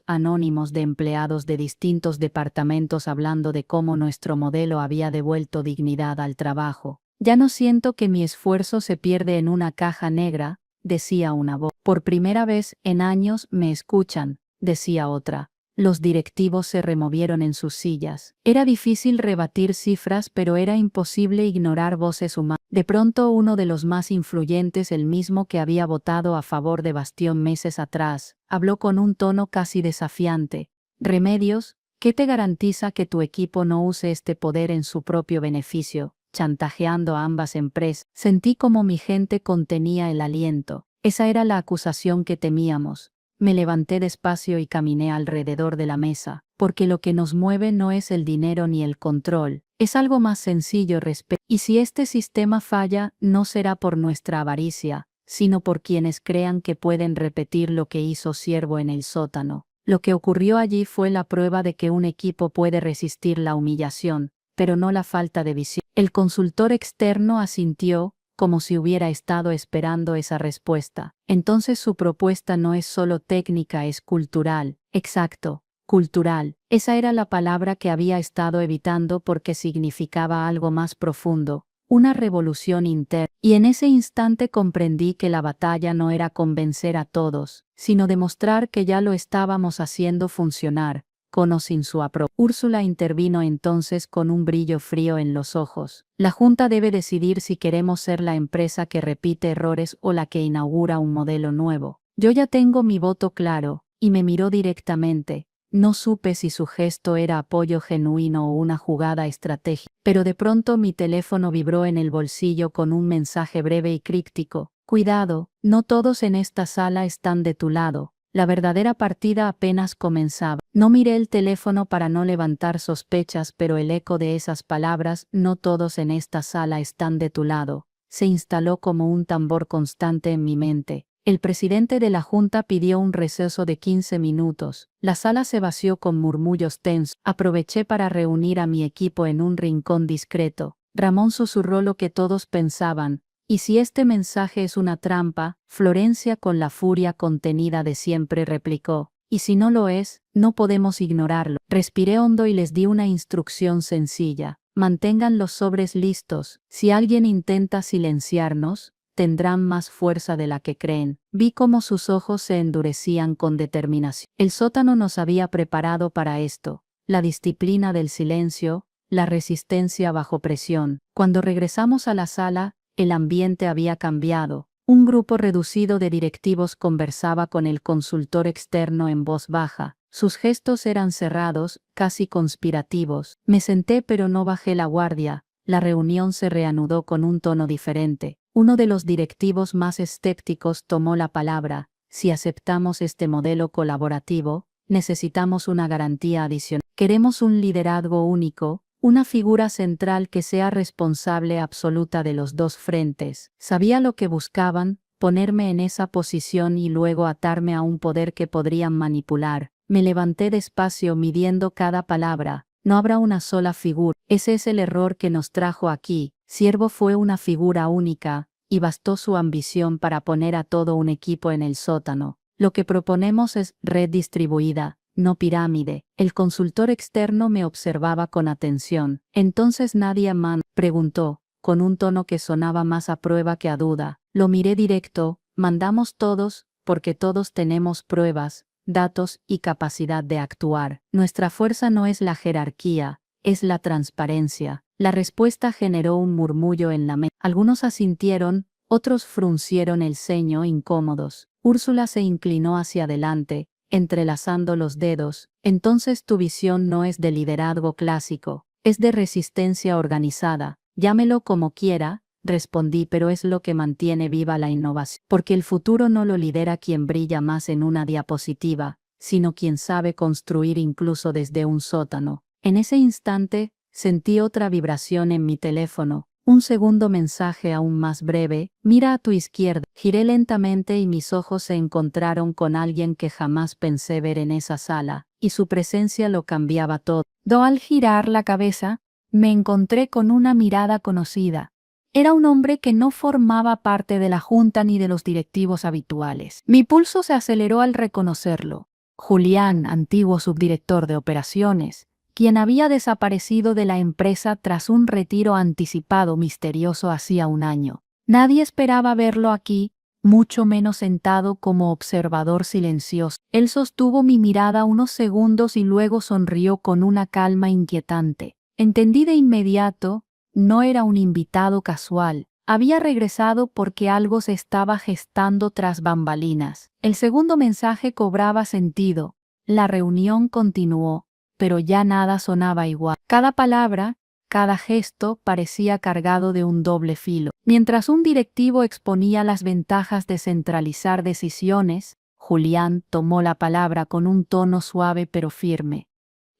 anónimos de empleados de distintos departamentos hablando de cómo nuestro modelo había devuelto dignidad al trabajo. Ya no siento que mi esfuerzo se pierde en una caja negra, decía una voz. Por primera vez en años me escuchan, decía otra. Los directivos se removieron en sus sillas. Era difícil rebatir cifras, pero era imposible ignorar voces humanas. De pronto uno de los más influyentes, el mismo que había votado a favor de Bastión meses atrás, habló con un tono casi desafiante. Remedios, ¿qué te garantiza que tu equipo no use este poder en su propio beneficio, chantajeando a ambas empresas? Sentí como mi gente contenía el aliento. Esa era la acusación que temíamos. Me levanté despacio y caminé alrededor de la mesa, porque lo que nos mueve no es el dinero ni el control, es algo más sencillo. Y si este sistema falla, no será por nuestra avaricia, sino por quienes crean que pueden repetir lo que hizo Ciervo en el sótano. Lo que ocurrió allí fue la prueba de que un equipo puede resistir la humillación, pero no la falta de visión. El consultor externo asintió, como si hubiera estado esperando esa respuesta. Entonces su propuesta no es solo técnica, es cultural. Exacto, cultural. Esa era la palabra que había estado evitando porque significaba algo más profundo, una revolución interna. Y en ese instante comprendí que la batalla no era convencer a todos, sino demostrar que ya lo estábamos haciendo funcionar, con o sin su aprobación. Úrsula intervino entonces con un brillo frío en los ojos. La Junta debe decidir si queremos ser la empresa que repite errores o la que inaugura un modelo nuevo. Yo ya tengo mi voto claro, y me miró directamente. No supe si su gesto era apoyo genuino o una jugada estratégica, pero de pronto mi teléfono vibró en el bolsillo con un mensaje breve y críptico. Cuidado, no todos en esta sala están de tu lado. La verdadera partida apenas comenzaba. No miré el teléfono para no levantar sospechas, pero el eco de esas palabras, no todos en esta sala están de tu lado, se instaló como un tambor constante en mi mente. El presidente de la Junta pidió un receso de 15 minutos. La sala se vació con murmullos tensos. Aproveché para reunir a mi equipo en un rincón discreto. Ramón susurró lo que todos pensaban. ¿Y si este mensaje es una trampa? Florencia, con la furia contenida de siempre, replicó. Y si no lo es, no podemos ignorarlo. Respiré hondo y les di una instrucción sencilla. Mantengan los sobres listos. Si alguien intenta silenciarnos, tendrán más fuerza de la que creen. Vi cómo sus ojos se endurecían con determinación. El sótano nos había preparado para esto. La disciplina del silencio, la resistencia bajo presión. Cuando regresamos a la sala, el ambiente había cambiado. Un grupo reducido de directivos conversaba con el consultor externo en voz baja. Sus gestos eran cerrados, casi conspirativos. Me senté pero no bajé la guardia. La reunión se reanudó con un tono diferente. Uno de los directivos más escépticos tomó la palabra. Si aceptamos este modelo colaborativo, necesitamos una garantía adicional. Queremos un liderazgo único, una figura central que sea responsable absoluta de los dos frentes. Sabía lo que buscaban, ponerme en esa posición y luego atarme a un poder que podrían manipular. Me levanté despacio midiendo cada palabra. No habrá una sola figura. Ese es el error que nos trajo aquí. Ciervo fue una figura única, y bastó su ambición para poner a todo un equipo en el sótano. Lo que proponemos es red distribuida, no pirámide. El consultor externo me observaba con atención. ¿Entonces nadie más?, preguntó, con un tono que sonaba más a prueba que a duda. Lo miré directo. Mandamos todos, porque todos tenemos pruebas, datos y capacidad de actuar. Nuestra fuerza no es la jerarquía, es la transparencia. La respuesta generó un murmullo en la mente. Algunos asintieron, otros fruncieron el ceño incómodos. Úrsula se inclinó hacia adelante, entrelazando los dedos. Entonces tu visión no es de liderazgo clásico, es de resistencia organizada. Llámelo como quiera, respondí, pero es lo que mantiene viva la innovación. Porque el futuro no lo lidera quien brilla más en una diapositiva, sino quien sabe construir incluso desde un sótano. En ese instante, sentí otra vibración en mi teléfono, un segundo mensaje aún más breve. Mira a tu izquierda. Giré lentamente y mis ojos se encontraron con alguien que jamás pensé ver en esa sala, y su presencia lo cambiaba todo. Al girar la cabeza, me encontré con una mirada conocida. Era un hombre que no formaba parte de la Junta ni de los directivos habituales. Mi pulso se aceleró al reconocerlo. Julián, antiguo subdirector de operaciones, quien había desaparecido de la empresa tras un retiro anticipado misterioso hacía un año. Nadie esperaba verlo aquí, mucho menos sentado como observador silencioso. Él sostuvo mi mirada unos segundos y luego sonrió con una calma inquietante. Entendí de inmediato. No era un invitado casual. Había regresado porque algo se estaba gestando tras bambalinas. El segundo mensaje cobraba sentido. La reunión continuó, pero ya nada sonaba igual. Cada palabra, cada gesto parecía cargado de un doble filo. Mientras un directivo exponía las ventajas de centralizar decisiones, Julián tomó la palabra con un tono suave pero firme.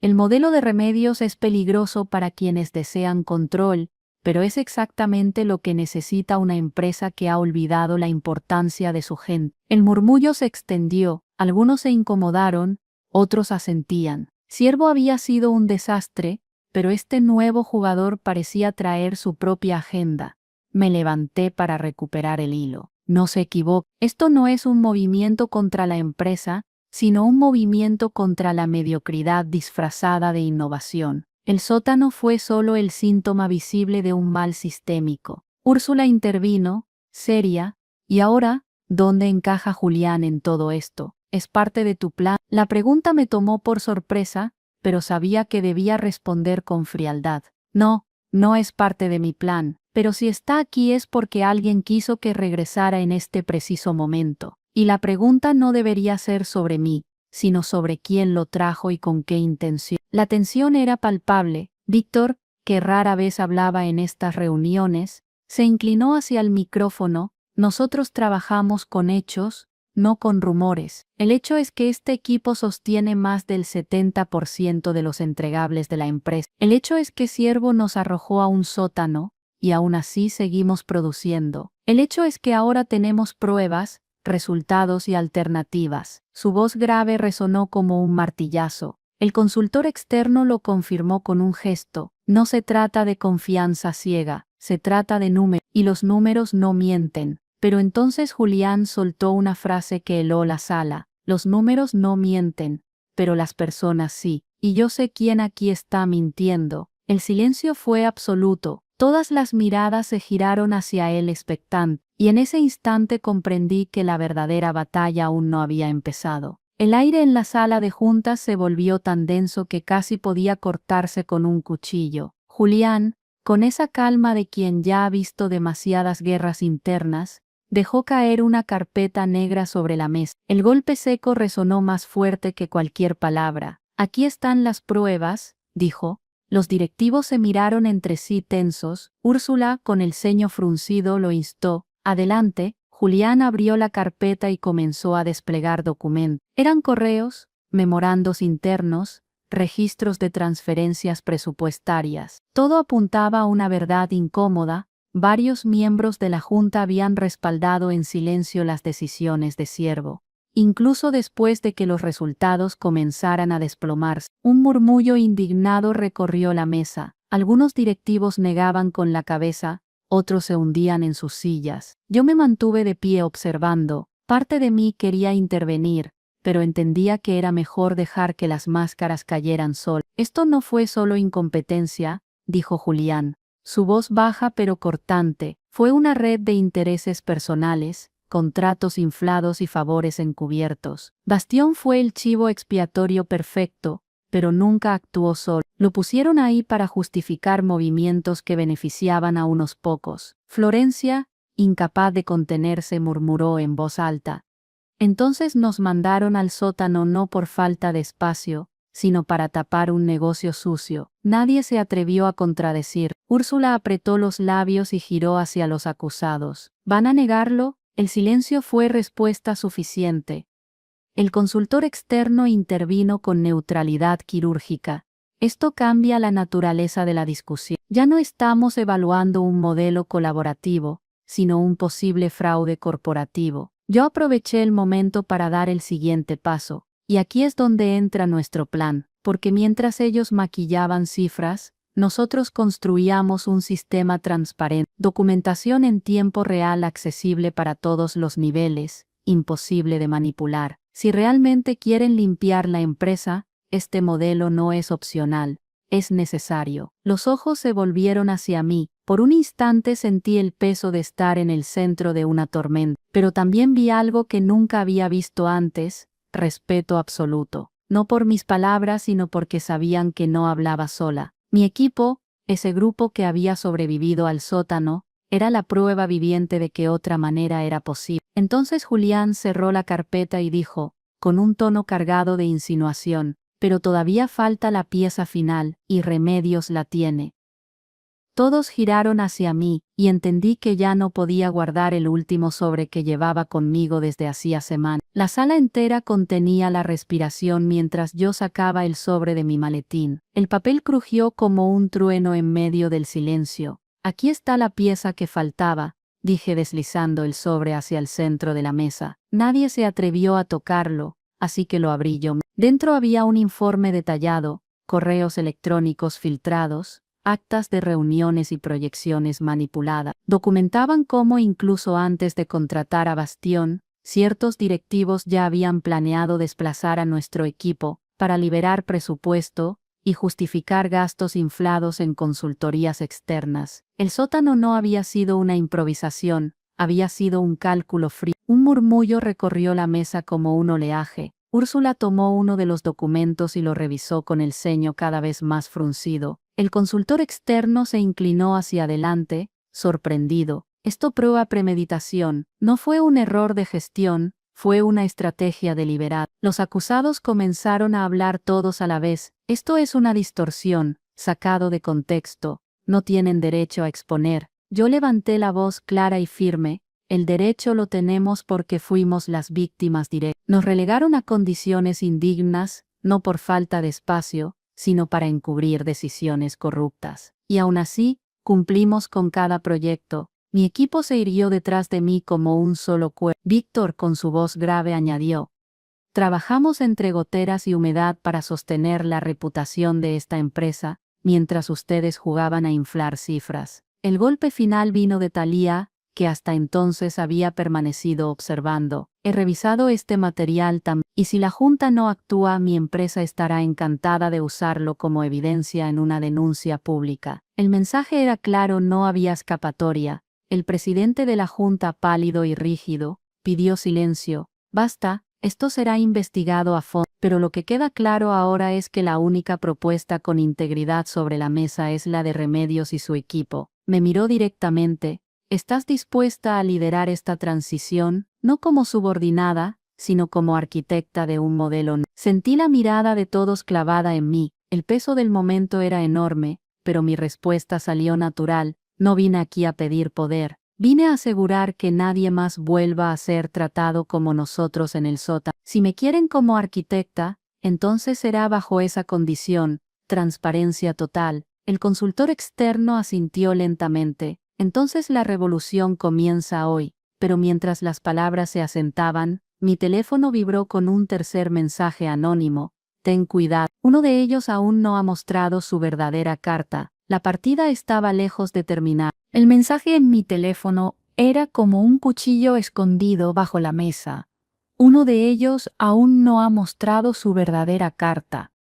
El modelo de remedios es peligroso para quienes desean control, pero es exactamente lo que necesita una empresa que ha olvidado la importancia de su gente. El murmullo se extendió, algunos se incomodaron, otros asentían. Ciervo había sido un desastre, pero este nuevo jugador parecía traer su propia agenda. Me levanté para recuperar el hilo. No se equivoque, esto no es un movimiento contra la empresa, sino un movimiento contra la mediocridad disfrazada de innovación. El sótano fue solo el síntoma visible de un mal sistémico. Úrsula intervino, seria, y ahora, ¿Dónde encaja Julián en todo esto? ¿Es parte de tu plan? La pregunta me tomó por sorpresa, pero sabía que debía responder con frialdad. No, no es parte de mi plan, pero si está aquí es porque alguien quiso que regresara en este preciso momento. Y la pregunta no debería ser sobre mí, sino sobre quién lo trajo y con qué intención. La tensión era palpable. Víctor, que rara vez hablaba en estas reuniones, se inclinó hacia el micrófono. Nosotros trabajamos con hechos, no con rumores. El hecho es que este equipo sostiene más del 70% de los entregables de la empresa. El hecho es que Ciervo nos arrojó a un sótano, y aún así seguimos produciendo. El hecho es que ahora tenemos pruebas, resultados y alternativas. Su voz grave resonó como un martillazo. El consultor externo lo confirmó con un gesto. No se trata de confianza ciega, se trata de números, y los números no mienten. Pero entonces Julián soltó una frase que heló la sala. Los números no mienten, pero las personas sí. Y yo sé quién aquí está mintiendo. El silencio fue absoluto. Todas las miradas se giraron hacia él expectantes, y en ese instante comprendí que la verdadera batalla aún no había empezado. El aire en la sala de juntas se volvió tan denso que casi podía cortarse con un cuchillo. Julián, con esa calma de quien ya ha visto demasiadas guerras internas, dejó caer una carpeta negra sobre la mesa. El golpe seco resonó más fuerte que cualquier palabra. Aquí están las pruebas, dijo. Los directivos se miraron entre sí tensos. Úrsula, con el ceño fruncido, lo instó. Adelante. Julián abrió la carpeta y comenzó a desplegar documentos. Eran correos, memorandos internos, registros de transferencias presupuestarias. Todo apuntaba a una verdad incómoda. Varios miembros de la Junta habían respaldado en silencio las decisiones de Ciervo. Incluso después de que los resultados comenzaran a desplomarse, un murmullo indignado recorrió la mesa. Algunos directivos negaban con la cabeza, otros se hundían en sus sillas. Yo me mantuve de pie observando. Parte de mí quería intervenir, pero entendía que era mejor dejar que las máscaras cayeran solas. Esto no fue solo incompetencia, dijo Julián. Su voz baja pero cortante, fue una red de intereses personales, contratos inflados y favores encubiertos. Bastión fue el chivo expiatorio perfecto, pero nunca actuó solo. Lo pusieron ahí para justificar movimientos que beneficiaban a unos pocos. Florencia, incapaz de contenerse, murmuró en voz alta. Entonces nos mandaron al sótano no por falta de espacio, sino para tapar un negocio sucio. Nadie se atrevió a contradecir. Úrsula apretó los labios y giró hacia los acusados. ¿Van a negarlo? El silencio fue respuesta suficiente. El consultor externo intervino con neutralidad quirúrgica. Esto cambia la naturaleza de la discusión. Ya no estamos evaluando un modelo colaborativo, sino un posible fraude corporativo. Yo aproveché el momento para dar el siguiente paso. Y aquí es donde entra nuestro plan, porque mientras ellos maquillaban cifras, nosotros construíamos un sistema transparente, documentación en tiempo real accesible para todos los niveles, imposible de manipular. Si realmente quieren limpiar la empresa, este modelo no es opcional, es necesario. Los ojos se volvieron hacia mí. Por un instante sentí el peso de estar en el centro de una tormenta, pero también vi algo que nunca había visto antes. Respeto absoluto, no por mis palabras sino porque sabían que no hablaba sola. Mi equipo, ese grupo que había sobrevivido al sótano, era la prueba viviente de que otra manera era posible. Entonces Julián cerró la carpeta y dijo, con un tono cargado de insinuación, pero todavía falta la pieza final, y Remedios la tiene. Todos giraron hacia mí, y entendí que ya no podía guardar el último sobre que llevaba conmigo desde hacía semanas. La sala entera contenía la respiración mientras yo sacaba el sobre de mi maletín. El papel crujió como un trueno en medio del silencio. Aquí está la pieza que faltaba, dije deslizando el sobre hacia el centro de la mesa. Nadie se atrevió a tocarlo, así que lo abrí yo. Dentro había un informe detallado, correos electrónicos filtrados, actas de reuniones y proyecciones manipuladas. Documentaban cómo incluso antes de contratar a Bastión, ciertos directivos ya habían planeado desplazar a nuestro equipo para liberar presupuesto y justificar gastos inflados en consultorías externas. El sótano no había sido una improvisación, Había sido un cálculo frío. Un murmullo recorrió la mesa como un oleaje. Úrsula tomó uno de los documentos y lo revisó con el ceño cada vez más fruncido. El consultor externo se inclinó hacia adelante, sorprendido. Esto prueba premeditación. No fue un error de gestión, fue una estrategia deliberada. Los acusados comenzaron a hablar todos a la vez. Esto es una distorsión, sacado de contexto. No tienen derecho a exponer. Yo levanté la voz clara y firme. El derecho lo tenemos porque fuimos las víctimas directas. Nos relegaron a condiciones indignas, no por falta de espacio, sino para encubrir decisiones corruptas. Y aún así, cumplimos con cada proyecto. Mi equipo se irguió detrás de mí como un solo cuerpo. Víctor, con su voz grave, añadió: trabajamos entre goteras y humedad para sostener la reputación de esta empresa, mientras ustedes jugaban a inflar cifras. El golpe final vino de Thalía, que hasta entonces había permanecido observando. He revisado este material también, y si la Junta no actúa, mi empresa estará encantada de usarlo como evidencia en una denuncia pública. El mensaje era claro, no había escapatoria. El presidente de la Junta, pálido y rígido, pidió silencio. Basta, esto será investigado a fondo. Pero lo que queda claro ahora es que la única propuesta con integridad sobre la mesa es la de Remedios y su equipo. Me miró directamente. ¿Estás dispuesta a liderar esta transición, no como subordinada, sino como arquitecta de un modelo? Sentí la mirada de todos clavada en mí. El peso del momento era enorme, pero mi respuesta salió natural. No vine aquí a pedir poder. Vine a asegurar que nadie más vuelva a ser tratado como nosotros en el sótano. Si me quieren como arquitecta, entonces será bajo esa condición, transparencia total. El consultor externo asintió lentamente. Entonces la revolución comienza hoy. Pero mientras las palabras se asentaban, mi teléfono vibró con un tercer mensaje anónimo. Ten cuidado. Uno de ellos aún no ha mostrado su verdadera carta. La partida estaba lejos de terminar. El mensaje en mi teléfono era como un cuchillo escondido bajo la mesa. Uno de ellos aún no ha mostrado su verdadera carta.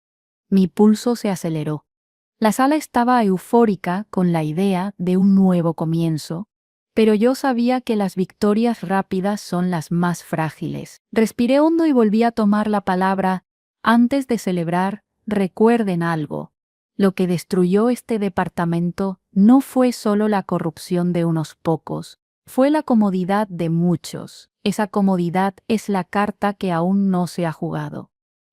Mi pulso se aceleró. La sala estaba eufórica con la idea de un nuevo comienzo, pero yo sabía que las victorias rápidas son las más frágiles. Respiré hondo y volví a tomar la palabra. Antes de celebrar, recuerden algo. Lo que destruyó este departamento no fue solo la corrupción de unos pocos, fue la comodidad de muchos. Esa comodidad es la carta que aún no se ha jugado.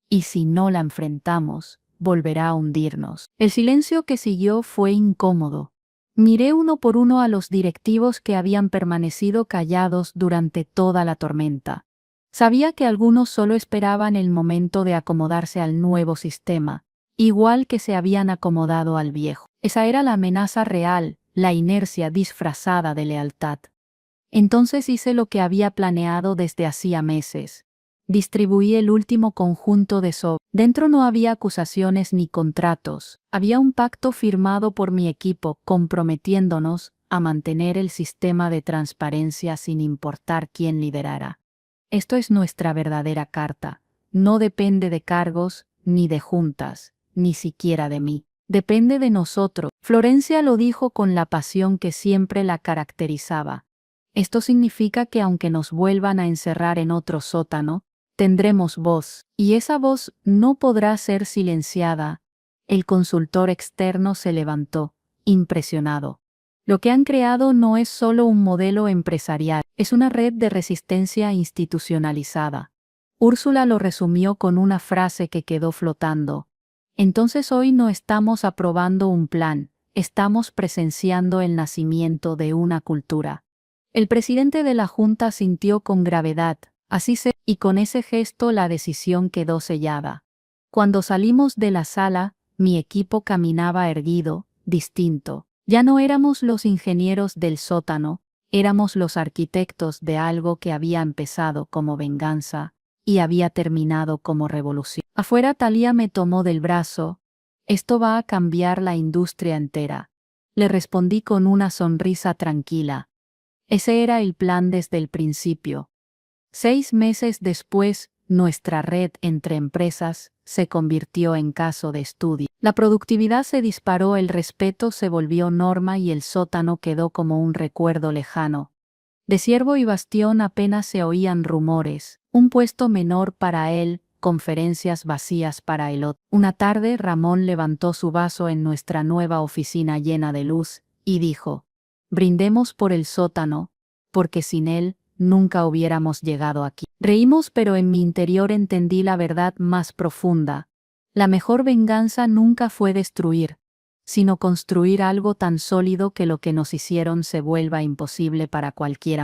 Y si no la enfrentamos, volverá a hundirnos. El silencio que siguió fue incómodo. Miré uno por uno a los directivos que habían permanecido callados durante toda la tormenta. Sabía que algunos solo esperaban el momento de acomodarse al nuevo sistema, igual que se habían acomodado al viejo. Esa era la amenaza real, la inercia disfrazada de lealtad. Entonces hice lo que había planeado desde hacía meses. Distribuí el último conjunto de sobre. Dentro no había acusaciones ni contratos. Había un pacto firmado por mi equipo comprometiéndonos a mantener el sistema de transparencia sin importar quién liderara. Esto es nuestra verdadera carta. No depende de cargos, ni de juntas, ni siquiera de mí. Depende de nosotros. Florencia lo dijo con la pasión que siempre la caracterizaba. Esto significa que aunque nos vuelvan a encerrar en otro sótano, tendremos voz, y esa voz no podrá ser silenciada. El consultor externo se levantó, impresionado. Lo que han creado no es solo un modelo empresarial, es una red de resistencia institucionalizada. Úrsula lo resumió con una frase que quedó flotando. Entonces hoy no estamos aprobando un plan, estamos presenciando el nacimiento de una cultura. El presidente de la Junta sintió con gravedad. Y con ese gesto la decisión quedó sellada. Cuando salimos de la sala, mi equipo caminaba erguido, distinto. Ya no éramos los ingenieros del sótano, éramos los arquitectos de algo que había empezado como venganza y había terminado como revolución. Afuera Thalía me tomó del brazo. Esto va a cambiar la industria entera. Le respondí con una sonrisa tranquila. Ese era el plan desde el principio. 6 meses después, nuestra red entre empresas se convirtió en caso de estudio. La productividad se disparó, el respeto se volvió norma y el sótano quedó como un recuerdo lejano. De Ciervo y Bastión apenas se oían rumores, un puesto menor para él, conferencias vacías para el otro. Una tarde Ramón levantó su vaso en nuestra nueva oficina llena de luz, y dijo: «Brindemos por el sótano, porque sin él nunca hubiéramos llegado aquí». Reímos, pero en mi interior entendí la verdad más profunda. La mejor venganza nunca fue destruir, sino construir algo tan sólido que lo que nos hicieron se vuelva imposible para cualquiera más.